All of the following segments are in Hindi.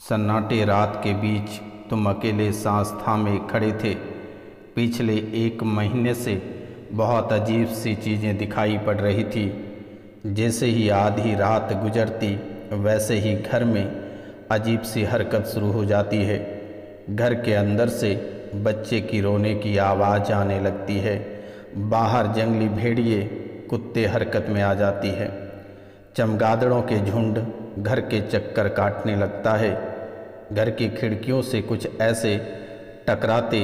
सन्नाटे रात के बीच तुम अकेले सांस थामे खड़े थे। पिछले 1 महीने से बहुत अजीब सी चीज़ें दिखाई पड़ रही थी। जैसे ही आधी रात गुजरती वैसे ही घर में अजीब सी हरकत शुरू हो जाती है। घर के अंदर से बच्चे की रोने की आवाज़ आने लगती है। बाहर जंगली भेड़िए कुत्ते हरकत में आ जाती है। चमगादड़ों के झुंड घर के चक्कर काटने लगता है। घर की खिड़कियों से कुछ ऐसे टकराते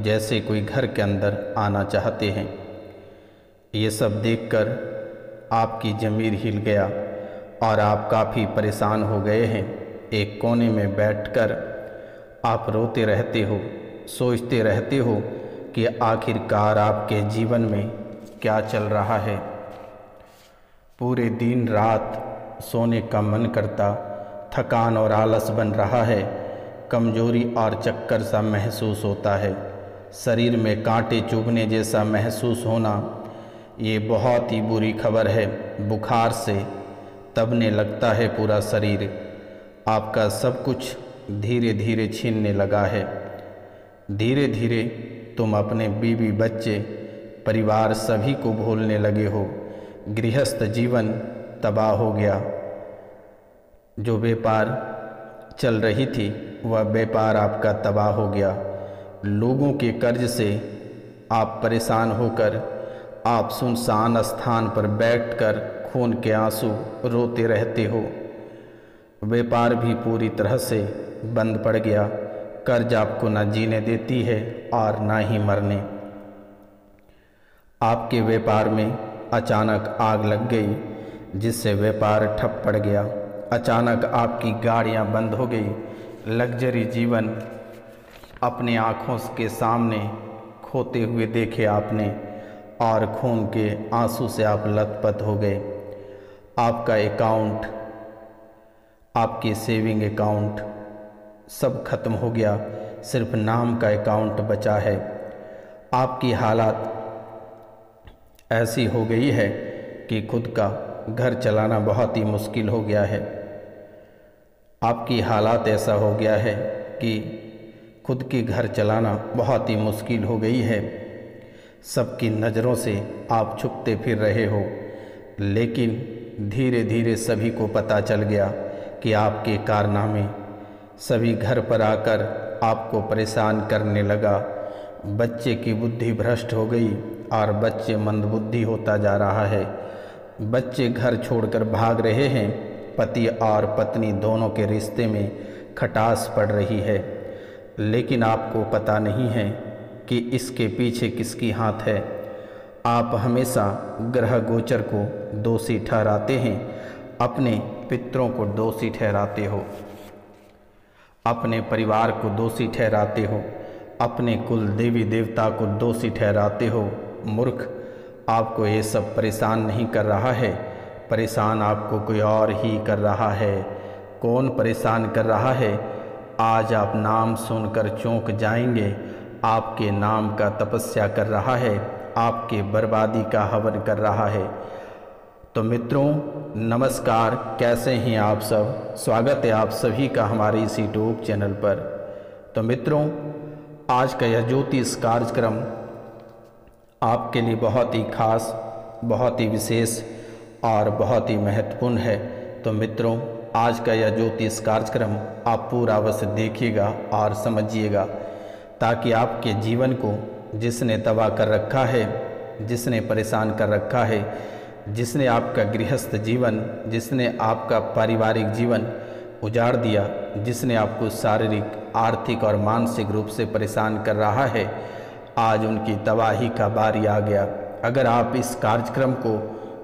जैसे कोई घर के अंदर आना चाहते हैं। ये सब देखकर आपकी ज़मीर हिल गया और आप काफ़ी परेशान हो गए हैं। एक कोने में बैठकर आप रोते रहते हो, सोचते रहते हो कि आखिरकार आपके जीवन में क्या चल रहा है। पूरे दिन रात सोने का मन करता, थकान और आलस बन रहा है। कमजोरी और चक्कर सा महसूस होता है। शरीर में कांटे चुभने जैसा महसूस होना, ये बहुत ही बुरी खबर है। बुखार से तबने लगता है पूरा शरीर। आपका सब कुछ धीरे धीरे छीनने लगा है। धीरे धीरे तुम अपने बीवी, बच्चे, परिवार सभी को भूलने लगे हो। गृहस्थ जीवन तबाह हो गया। जो व्यापार चल रही थी वह व्यापार आपका तबाह हो गया। लोगों के कर्ज से आप परेशान होकर आप सुनसान स्थान पर बैठकर खून के आंसू रोते रहते हो। व्यापार भी पूरी तरह से बंद पड़ गया। कर्ज आपको न जीने देती है और ना ही मरने। आपके व्यापार में अचानक आग लग गई जिससे व्यापार ठप पड़ गया। अचानक आपकी गाड़ियां बंद हो गई। लग्जरी जीवन अपने आँखों के सामने खोते हुए देखे आपने और खून के आंसू से आप लथपथ हो गए। आपका अकाउंट, आपके सेविंग अकाउंट सब खत्म हो गया। सिर्फ नाम का अकाउंट बचा है। आपकी हालत ऐसी हो गई है कि खुद का घर चलाना बहुत ही मुश्किल हो गया है। आपकी हालत ऐसा हो गया है कि खुद के घर चलाना बहुत ही मुश्किल हो गई है। सबकी नज़रों से आप छुपते फिर रहे हो, लेकिन धीरे धीरे सभी को पता चल गया कि आपके कारनामे सभी घर पर आकर आपको परेशान करने लगा। बच्चे की बुद्धि भ्रष्ट हो गई और बच्चे मंदबुद्धि होता जा रहा है। बच्चे घर छोड़कर भाग रहे हैं। पति और पत्नी दोनों के रिश्ते में खटास पड़ रही है, लेकिन आपको पता नहीं है कि इसके पीछे किसकी हाथ है। आप हमेशा ग्रह गोचर को दोषी ठहराते हैं, अपने पितरों को दोषी ठहराते हो, अपने परिवार को दोषी ठहराते हो, अपने कुल देवी देवता को दोषी ठहराते हो। मूर्ख, आपको ये सब परेशान नहीं कर रहा है, परेशान आपको कोई और ही कर रहा है। कौन परेशान कर रहा है? आज आप नाम सुनकर चौंक जाएंगे। आपके नाम का तपस्या कर रहा है, आपके बर्बादी का हवन कर रहा है। तो मित्रों नमस्कार, कैसे हैं आप सब? स्वागत है आप सभी का हमारे इस यूट्यूब चैनल पर। तो मित्रों, आज का यह ज्योतिष कार्यक्रम आपके लिए बहुत ही खास, बहुत ही विशेष और बहुत ही महत्वपूर्ण है। तो मित्रों, आज का यह ज्योतिष कार्यक्रम आप पूरा अवश्य देखिएगा और समझिएगा, ताकि आपके जीवन को जिसने तबाह कर रखा है, जिसने परेशान कर रखा है, जिसने आपका गृहस्थ जीवन, जिसने आपका पारिवारिक जीवन उजाड़ दिया, जिसने आपको शारीरिक, आर्थिक और मानसिक रूप से परेशान कर रहा है, आज उनकी तबाही का बारी आ गया। अगर आप इस कार्यक्रम को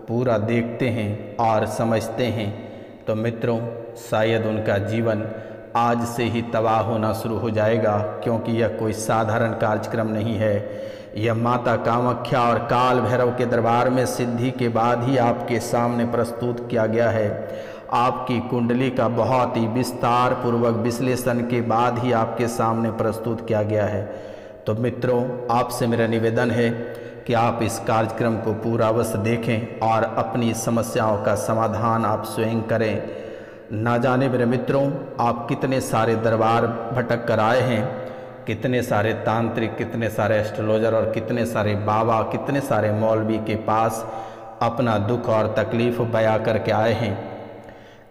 पूरा देखते हैं और समझते हैं तो मित्रों शायद उनका जीवन आज से ही तबाह होना शुरू हो जाएगा, क्योंकि यह कोई साधारण कार्यक्रम नहीं है। यह माता कामाख्या और काल भैरव के दरबार में सिद्धि के बाद ही आपके सामने प्रस्तुत किया गया है। आपकी कुंडली का बहुत ही विस्तार पूर्वक विश्लेषण के बाद ही आपके सामने प्रस्तुत किया गया है। तो मित्रों, आपसे मेरा निवेदन है कि आप इस कार्यक्रम को पूरा अवश्य देखें और अपनी समस्याओं का समाधान आप स्वयं करें। ना जाने मेरे मित्रों आप कितने सारे दरबार भटक कर आए हैं, कितने सारे तांत्रिक, कितने सारे एस्ट्रोलॉजर और कितने सारे बाबा, कितने सारे मौलवी के पास अपना दुख और तकलीफ़ बयां करके आए हैं,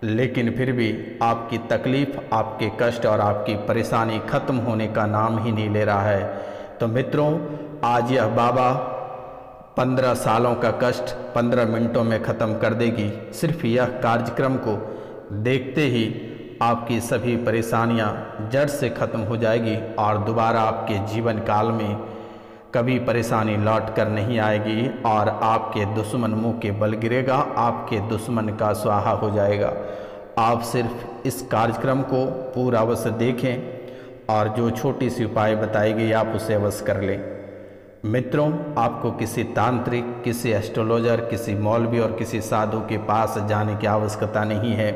लेकिन फिर भी आपकी तकलीफ़, आपके कष्ट और आपकी परेशानी ख़त्म होने का नाम ही नहीं ले रहा है। तो मित्रों आज यह बाबा 15 सालों का कष्ट 15 मिनटों में ख़त्म कर देगी। सिर्फ यह कार्यक्रम को देखते ही आपकी सभी परेशानियां जड़ से ख़त्म हो जाएगी और दोबारा आपके जीवन काल में कभी परेशानी लौट कर नहीं आएगी और आपके दुश्मन मुंह के बल गिरेगा, आपके दुश्मन का स्वाहा हो जाएगा। आप सिर्फ इस कार्यक्रम को पूरा अवश्य देखें और जो छोटी सी उपाय बताई गई आप उसे अवश्य कर लें। मित्रों आपको किसी तांत्रिक, किसी एस्ट्रोलॉजर, किसी मौलवी और किसी साधु के पास जाने की आवश्यकता नहीं है,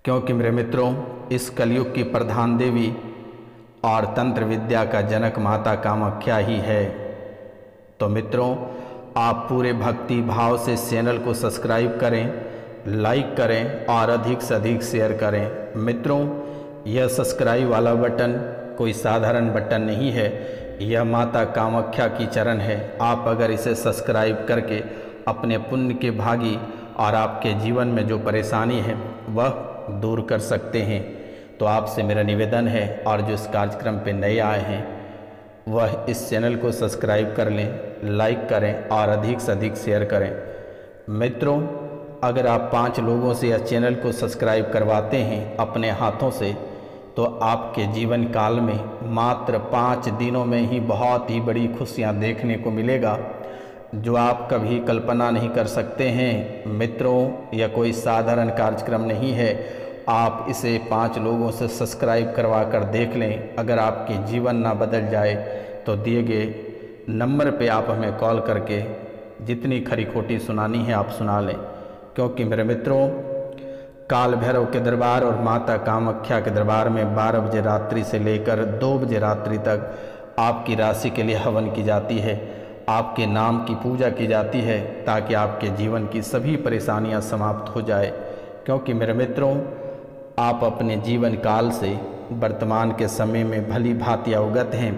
क्योंकि मेरे मित्रों इस कलयुग की प्रधान देवी और तंत्र विद्या का जनक माता कामाख्या ही है। तो मित्रों आप पूरे भक्ति भाव से इस चैनल को सब्सक्राइब करें, लाइक करें और अधिक से अधिक शेयर करें। मित्रों यह सब्सक्राइब वाला बटन कोई साधारण बटन नहीं है, यह माता कामाख्या की चरण है। आप अगर इसे सब्सक्राइब करके अपने पुण्य के भागी और आपके जीवन में जो परेशानी है वह दूर कर सकते हैं। तो आपसे मेरा निवेदन है और जो इस कार्यक्रम पे नए आए हैं वह इस चैनल को सब्सक्राइब कर लें, लाइक करें और अधिक से अधिक शेयर करें। मित्रों अगर आप 5 लोगों से यह चैनल को सब्सक्राइब करवाते हैं अपने हाथों से, तो आपके जीवन काल में मात्र 5 दिनों में ही बहुत ही बड़ी खुशियां देखने को मिलेगा, जो आप कभी कल्पना नहीं कर सकते हैं। मित्रों यह कोई साधारण कार्यक्रम नहीं है, आप इसे 5 लोगों से सब्सक्राइब करवा कर देख लें। अगर आपके जीवन ना बदल जाए तो दिए गए नंबर पे आप हमें कॉल करके जितनी खरी खोटी सुनानी है आप सुना लें, क्योंकि मेरे मित्रों काल भैरव के दरबार और माता कामाख्या के दरबार में 12 बजे रात्रि से लेकर 2 बजे रात्रि तक आपकी राशि के लिए हवन की जाती है, आपके नाम की पूजा की जाती है, ताकि आपके जीवन की सभी परेशानियां समाप्त हो जाए। क्योंकि मेरे मित्रों आप अपने जीवन काल से वर्तमान के समय में भली भांति अवगत हैं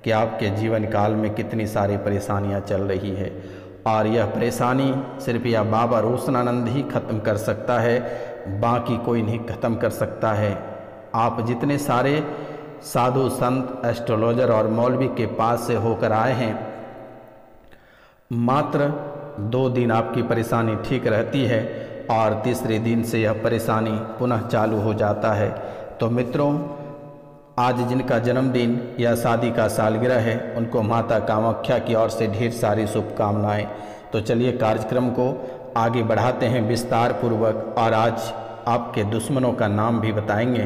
कि आपके जीवन काल में कितनी सारी परेशानियां चल रही है, और यह परेशानी सिर्फ यह बाबा रोशनानंद ही ख़त्म कर सकता है, बाकी कोई नहीं ख़त्म कर सकता है। आप जितने सारे साधु संत, एस्ट्रोलॉजर और मौलवी के पास से होकर आए हैं, मात्र 2 दिन आपकी परेशानी ठीक रहती है और तीसरे दिन से यह परेशानी पुनः चालू हो जाता है। तो मित्रों आज जिनका जन्मदिन या शादी का सालगिरह है उनको माता कामाख्या की ओर से ढेर सारी शुभकामनाएं। तो चलिए कार्यक्रम को आगे बढ़ाते हैं विस्तार पूर्वक, और आज आपके दुश्मनों का नाम भी बताएंगे।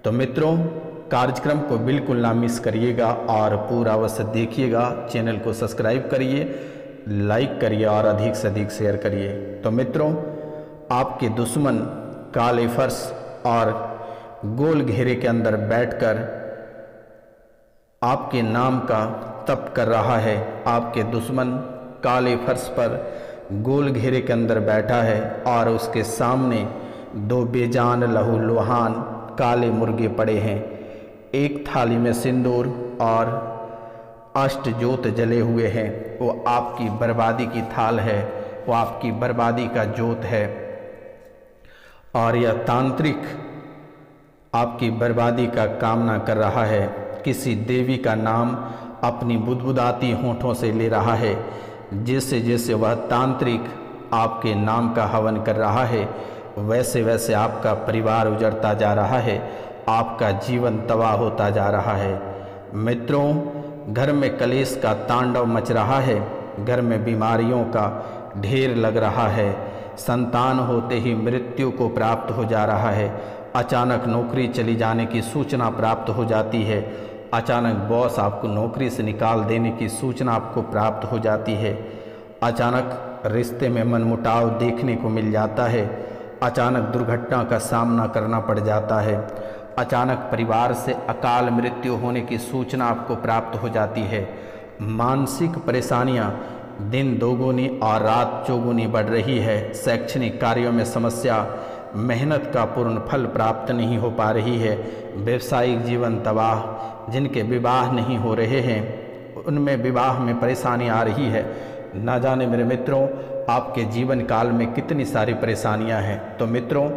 तो मित्रों कार्यक्रम को बिल्कुल ना मिस करिएगा और पूरा अवश्य देखिएगा। चैनल को सब्सक्राइब करिए, लाइक करिए और अधिक से अधिक शेयर करिए। तो मित्रों आपके दुश्मन काले फर्श और गोल घेरे के अंदर बैठकर आपके नाम का तप कर रहा है। आपके दुश्मन काले फर्श पर गोल घेरे के अंदर बैठा है और उसके सामने 2 बेजान लहू लुहान काले मुर्गे पड़े हैं। एक थाली में सिंदूर और अष्टजोत जले हुए हैं। वो आपकी बर्बादी की थाल है, वो आपकी बर्बादी का जोत है, और यह तांत्रिक आपकी बर्बादी का कामना कर रहा है। किसी देवी का नाम अपनी बुदबुदाती होठों से ले रहा है। जैसे जैसे वह तांत्रिक आपके नाम का हवन कर रहा है, वैसे वैसे आपका परिवार उजड़ता जा रहा है, आपका जीवन तबाह होता जा रहा है। मित्रों घर में कलेश का तांडव मच रहा है, घर में बीमारियों का ढेर लग रहा है, संतान होते ही मृत्यु को प्राप्त हो जा रहा है, अचानक नौकरी चली जाने की सूचना प्राप्त हो जाती है, अचानक बॉस आपको नौकरी से निकाल देने की सूचना आपको प्राप्त हो जाती है, अचानक रिश्ते में मनमुटाव देखने को मिल जाता है, अचानक दुर्घटना का सामना करना पड़ जाता है, अचानक परिवार से अकाल मृत्यु होने की सूचना आपको प्राप्त हो जाती है। मानसिक परेशानियां दिन दोगुनी और रात चौगुनी बढ़ रही है। शैक्षणिक कार्यों में समस्या, मेहनत का पूर्ण फल प्राप्त नहीं हो पा रही है। व्यवसायिक जीवन तबाह। जिनके विवाह नहीं हो रहे हैं उनमें विवाह में परेशानी आ रही है। ना जाने मेरे मित्रों आपके जीवन काल में कितनी सारी परेशानियां हैं। तो मित्रों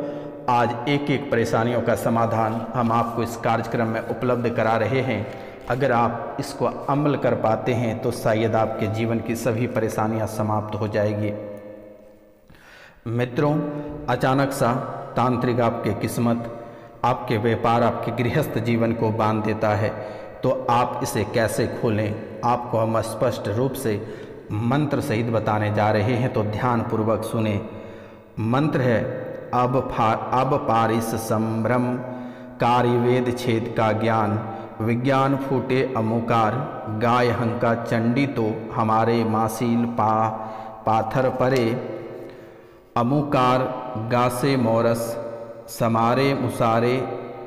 आज एक एक परेशानियों का समाधान हम आपको इस कार्यक्रम में उपलब्ध करा रहे हैं। अगर आप इसको अमल कर पाते हैं तो शायद आपके जीवन की सभी परेशानियां समाप्त हो जाएगी। मित्रों अचानक सा तांत्रिक आपके किस्मत, आपके व्यापार, आपके गृहस्थ जीवन को बांध देता है। तो आप इसे कैसे खोलें, आपको हम स्पष्ट रूप से मंत्र सहित बताने जा रहे हैं, तो ध्यान पूर्वक सुने। मंत्र है अब पारिस संभ्रम, कार्यवेद छेद का ज्ञान, विज्ञान फूटे अमुकार, गाय हंका चंडी तो हमारे मासील पाथर परे, अमुकार गासे मोरस समारे मुसारे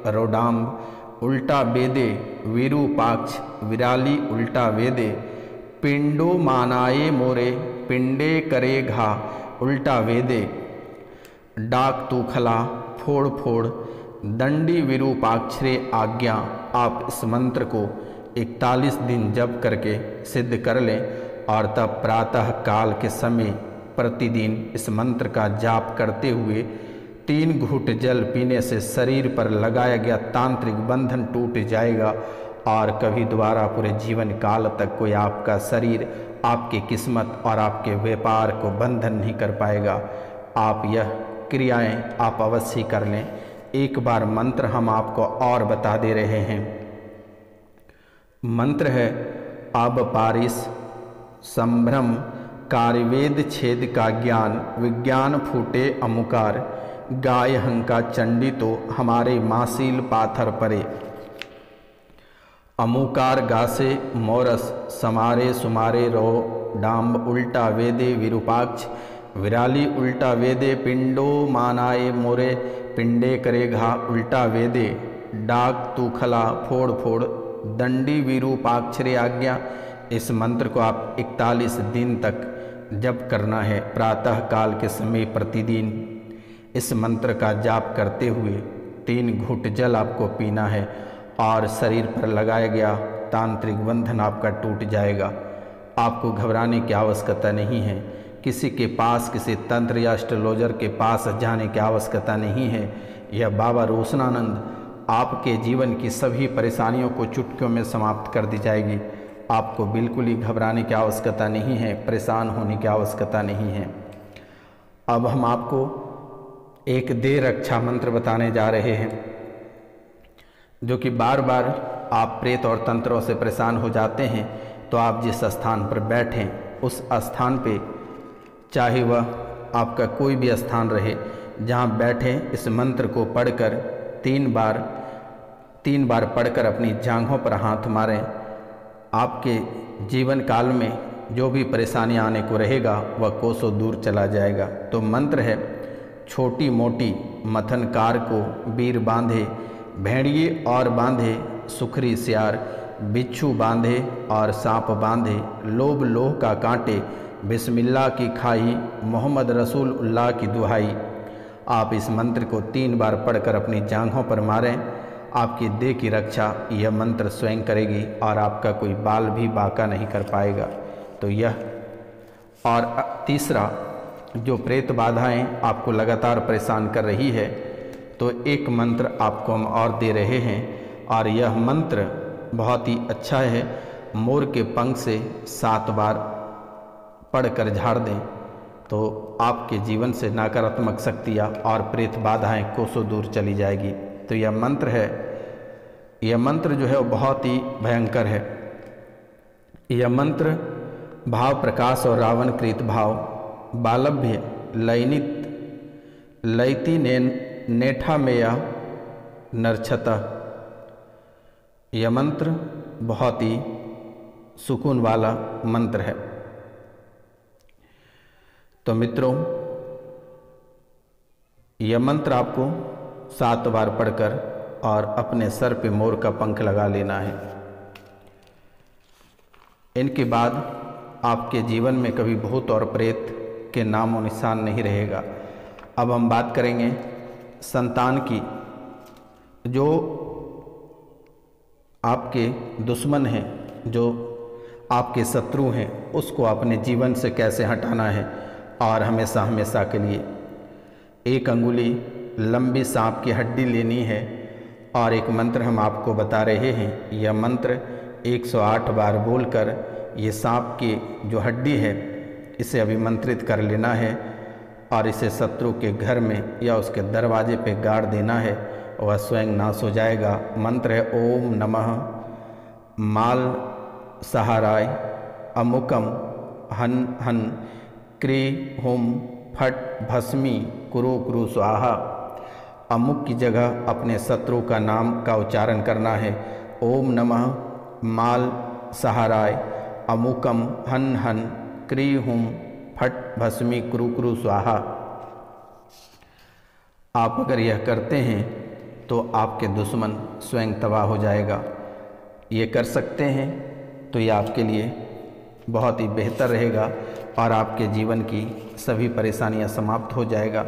रोडाम्ब, उल्टा वेदे विरूपाक्ष विराली उल्टा वेदे, पिंडो मानाए मोरे पिंडे करे घा उल्टा वेदे, डाक तूखला फोड़ फोड़ दंडी विरूपाक्षरे आज्ञा। आप इस मंत्र को 41 दिन जप करके सिद्ध कर लें और तब प्रातः काल के समय प्रतिदिन इस मंत्र का जाप करते हुए 3 घूंट जल पीने से शरीर पर लगाया गया तांत्रिक बंधन टूट जाएगा और कभी दोबारा पूरे जीवन काल तक कोई आपका शरीर, आपकी किस्मत और आपके व्यापार को बंधन नहीं कर पाएगा। आप यह क्रियाएं आप अवश्य कर लें। एक बार मंत्र हम आपको और बता दे रहे हैं। मंत्र है अब पारिस संभ्रम, कार्यवेद छेद का ज्ञान, विज्ञान फूटे अमुकार, गाय हंका चंडी तो हमारे मासील पाथर परे, अमुकार गासे मोरस समारे सुमारे रो डाम्ब, उल्टा वेदे विरूपाक्ष विराली उल्टा वेदे, पिंडो मानाए मोरे पिंडे करे घा उल्टा वेदे, डाक तूखला फोड़ फोड़ दंडी विरूपाक्षरे आज्ञा। इस मंत्र को आप 41 दिन तक जप करना है। प्रातः काल के समय प्रतिदिन इस मंत्र का जाप करते हुए 3 घूंट जल आपको पीना है और शरीर पर लगाया गया तांत्रिक बंधन आपका टूट जाएगा। आपको घबराने की आवश्यकता नहीं है। किसी के पास, किसी तंत्र या एस्ट्रोलॉजर के पास जाने की आवश्यकता नहीं है। यह बाबा रोशनानंद आपके जीवन की सभी परेशानियों को चुटकियों में समाप्त कर दी जाएगी। आपको बिल्कुल ही घबराने की आवश्यकता नहीं है, परेशान होने की आवश्यकता नहीं है। अब हम आपको एक दे रक्षा मंत्र बताने जा रहे हैं, जो कि बार बार आप प्रेत और तंत्रों से परेशान हो जाते हैं तो आप जिस स्थान पर बैठें उस स्थान पे, चाहे वह आपका कोई भी स्थान रहे, जहाँ बैठें इस मंत्र को पढ़कर 3 बार पढ़कर अपनी जांघों पर हाथ मारें। आपके जीवन काल में जो भी परेशानी आने को रहेगा वह कोसों दूर चला जाएगा। तो मंत्र है छोटी मोटी मथनकार को वीर बांधे, भेड़िए और बांधे सुखरी सियार, बिच्छू बांधे और सांप बांधे, लोभ लोह का कांटे, बिस्मिल्लाह की खाई, मोहम्मद रसूलुल्लाह की दुहाई। आप इस मंत्र को 3 बार पढ़कर अपनी जांघों पर मारें। आपकी देह की रक्षा यह मंत्र स्वयं करेगी और आपका कोई बाल भी बांका नहीं कर पाएगा। तो यह, और तीसरा, जो प्रेत बाधाएं आपको लगातार परेशान कर रही है, तो एक मंत्र आपको हम और दे रहे हैं और यह मंत्र बहुत ही अच्छा है। मोर के पंख से 7 बार पढ़कर झाड़ दें तो आपके जीवन से नकारात्मक शक्तियाँ और प्रेत बाधाएं कोसों दूर चली जाएगी। तो यह मंत्र है, यह मंत्र जो है वो बहुत ही भयंकर है। यह मंत्र भाव प्रकाश और रावण कृत भाव बालभ्य लयनित लयति नेठा मेया नरछता। यह मंत्र बहुत ही सुकून वाला मंत्र है। तो मित्रों, यह मंत्र आपको 7 बार पढ़कर और अपने सर पे मोर का पंख लगा लेना है। इनके बाद आपके जीवन में कभी भूत और प्रेत के नामो निशान नहीं रहेगा। अब हम बात करेंगे संतान की। जो आपके दुश्मन हैं, जो आपके शत्रु हैं, उसको अपने जीवन से कैसे हटाना है और हमेशा हमेशा के लिए। एक अंगुली लंबी सांप की हड्डी लेनी है और एक मंत्र हम आपको बता रहे हैं। यह मंत्र 108 बार बोलकर ये सांप की जो हड्डी है इसे अभिमंत्रित कर लेना है और इसे शत्रु के घर में या उसके दरवाजे पे गाड़ देना है, वह स्वयं नाश हो जाएगा। मंत्र है ओम नमः माल सहाराय अमुकम हन हन क्री हुम फट भस्मी कुरु कुरु स्वाहा। अमुक की जगह अपने शत्रु का नाम का उच्चारण करना है। ओम नमः माल सहाराय अमुकम हन हन क्री हुम फट भस्मी कुरु कुरु स्वाहा। आप अगर यह करते हैं तो आपके दुश्मन स्वयं तबाह हो जाएगा। ये कर सकते हैं तो ये आपके लिए बहुत ही बेहतर रहेगा और आपके जीवन की सभी परेशानियां समाप्त हो जाएगा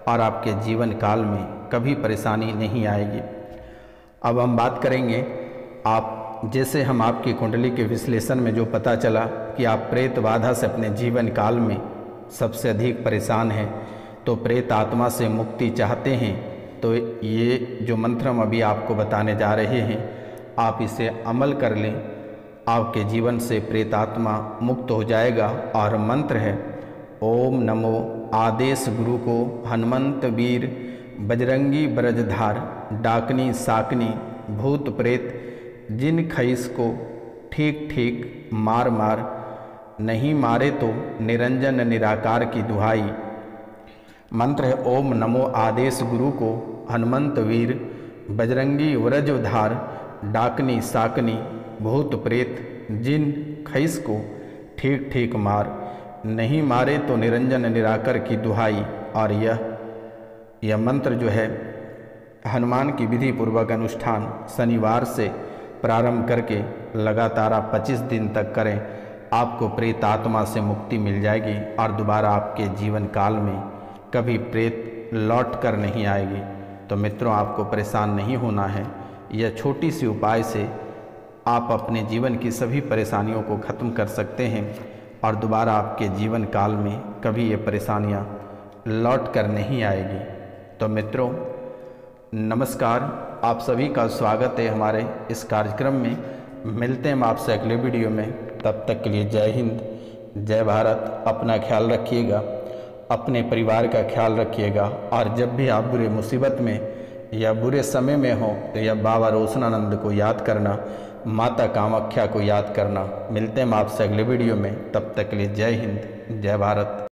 और आपके जीवन काल में कभी परेशानी नहीं आएगी। अब हम बात करेंगे आप जैसे हम आपकी कुंडली के विश्लेषण में जो पता चला कि आप प्रेत बाधा से अपने जीवन काल में सबसे अधिक परेशान हैं, तो प्रेत आत्मा से मुक्ति चाहते हैं, तो ये जो मंत्र हम अभी आपको बताने जा रहे हैं आप इसे अमल कर लें, आपके जीवन से प्रेतात्मा मुक्त हो जाएगा। और मंत्र है ओम नमो आदेश गुरु को हनुमंत वीर बजरंगी ब्रजधार डाकनी साकनी भूत प्रेत जिन खईस को ठीक ठीक मार मार नहीं मारे तो निरंजन निराकार की दुहाई। मंत्र है ओम नमो आदेश गुरु को हनुमंत वीर बजरंगी व्रजधार डाकनी साकनी भूत प्रेत जिन खईस को ठीक ठीक मार नहीं मारे तो निरंजन निराकर की दुहाई। और यह मंत्र जो है हनुमान की विधि पूर्वक अनुष्ठान शनिवार से प्रारंभ करके लगातार आप 25 दिन तक करें, आपको प्रेत आत्मा से मुक्ति मिल जाएगी और दोबारा आपके जीवन काल में कभी प्रेत लौट कर नहीं आएगी। तो मित्रों, आपको परेशान नहीं होना है। यह छोटी सी उपाय से आप अपने जीवन की सभी परेशानियों को ख़त्म कर सकते हैं और दोबारा आपके जीवन काल में कभी ये परेशानियां लौट कर नहीं आएगी। तो मित्रों नमस्कार, आप सभी का स्वागत है हमारे इस कार्यक्रम में। मिलते हैं हम आपसे अगले वीडियो में। तब तक के लिए जय हिंद, जय भारत। अपना ख्याल रखिएगा, अपने परिवार का ख्याल रखिएगा और जब भी आप बुरे मुसीबत में या बुरे समय में हो तो यह बाबा रोशनानंद को याद करना, माता कामाख्या को याद करना। मिलते हैं हम आपसे अगले वीडियो में। तब तक के लिए जय हिंद, जय भारत।